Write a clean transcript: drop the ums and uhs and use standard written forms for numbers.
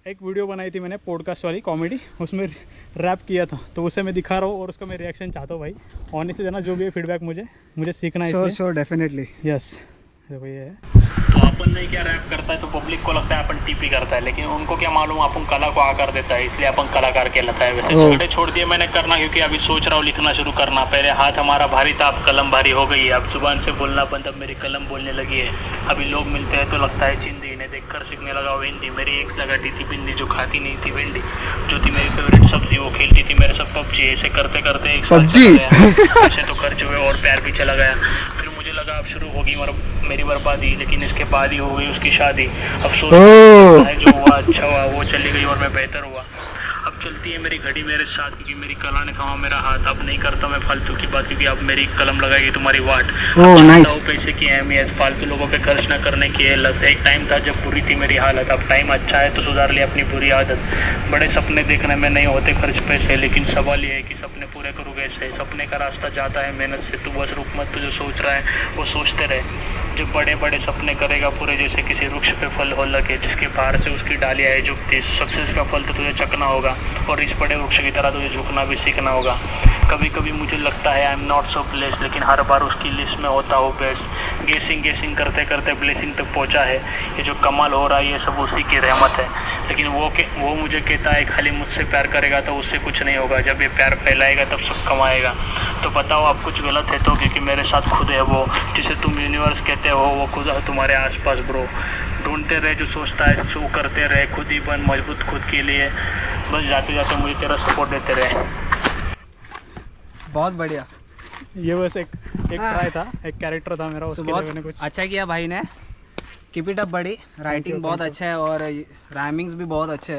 एक वीडियो बनाई थी मैंने पॉडकास्ट वाली कॉमेडी, उसमें रैप किया था, तो उसे मैं दिखा रहा हूँ और उसका मैं रिएक्शन चाहता हूँ भाई। ऑनेस्टली देना जो भी है फीडबैक, मुझे सीखना है। Sure definitely. यस, देखो ये है। तो अपन नहीं क्या रैप करता है तो पब्लिक को लगता है अपन टीपी करता है, लेकिन उनको क्या मालूम अपन कला को आकार देता है, इसलिए अपन कलाकार कहलाता है। वैसे झगड़े छोड़ दिए मैंने करना, क्योंकि अभी सोच रहा हूँ लिखना शुरू करना। पहले हाथ हमारा भारी था, अब कलम भारी हो गई है। अब जुबान से बोलना बंद, अब मेरी कलम बोलने लगी है। अभी लोग मिलते हैं तो लगता है चिंदी, इन्हें देखकर सीखने लगा वो हिंदी। मेरी एक्स लगाती थी बिंदी, जो खाती नहीं थी भिंडी, जो थी मेरी फेवरेट सब्जी, वो खेलती थी मेरे साथ पबजी। ऐसे करते करते एक साल चला गया, ऐसे तो खर्च हुए और प्यार भी चला गया। फिर मुझे लगा अब शुरू होगी मेरी बर्बादी, लेकिन इसके बाद ही हो गई उसकी शादी। अब सोच है जो हुआ अच्छा हुआ, वो चली गई और मैं बेहतर हुआ। अब चलती है मेरी घड़ी मेरे साथ, क्योंकि मेरी कला ने खावा मेरा हाथ। अब नहीं करता मैं फालतू की बात, क्योंकि अब मेरी कलम लगाएगी तुम्हारी वाट। पैसे की अहमियत, फालतू लोगों पे खर्च न करने की लत। एक टाइम था जब बुरी थी मेरी हालत, अब टाइम अच्छा है तो सुधार लिया अपनी बुरी आदत। बड़े सपने देखने में नहीं होते खर्च पैसे, लेकिन सवाल ये है कि सपने पूरे करूँ कैसे। सपने का रास्ता जाता है मेहनत से, तू बस रुक मत, तू जो सोच रहा है वो सोचते रहे। जो बड़े बड़े सपने करेगा पूरे, जैसे किसी वृक्ष पे फल हो लगे, जिसके बाहर से उसकी डालियाँ है झुकती। सक्सेस का फल तो तुझे चखना होगा, और इस बड़े वृक्ष की तरह तुझे झुकना भी सीखना होगा। कभी कभी मुझे लगता है I am not so blessed, लेकिन हर बार उसकी लिस्ट में होता हो बेस्ट। गेसिंग करते करते ब्लेसिंग तक पहुंचा है। ये जो कमाल हो रहा है ये सब उसी की रहमत है। लेकिन वो मुझे कहता है खाली मुझसे प्यार करेगा तो उससे कुछ नहीं होगा, जब ये प्यार फैलाएगा तब सब कमाएगा। तो बताओ आप कुछ गलत है तो, क्योंकि मेरे साथ खुद है वो, जिसे तुम यूनिवर्स कहते हो, वो खुद है तुम्हारे आसपास ब्रो। ढूंढते रहे जो सोचता है, शो करते रहे, खुद ही बन मजबूत खुद के लिए। बस जाते जाते मुझे तेरा सपोर्ट देते रहे। बहुत बढ़िया। ये बस एक ट्राई था, एक कैरेक्टर था मेरा, उसके लिए मैंने कुछ अच्छा किया भाई ने। कीप इट अप बड़ी, राइटिंग बहुत अच्छा है और राइमिंग्स भी बहुत अच्छे है।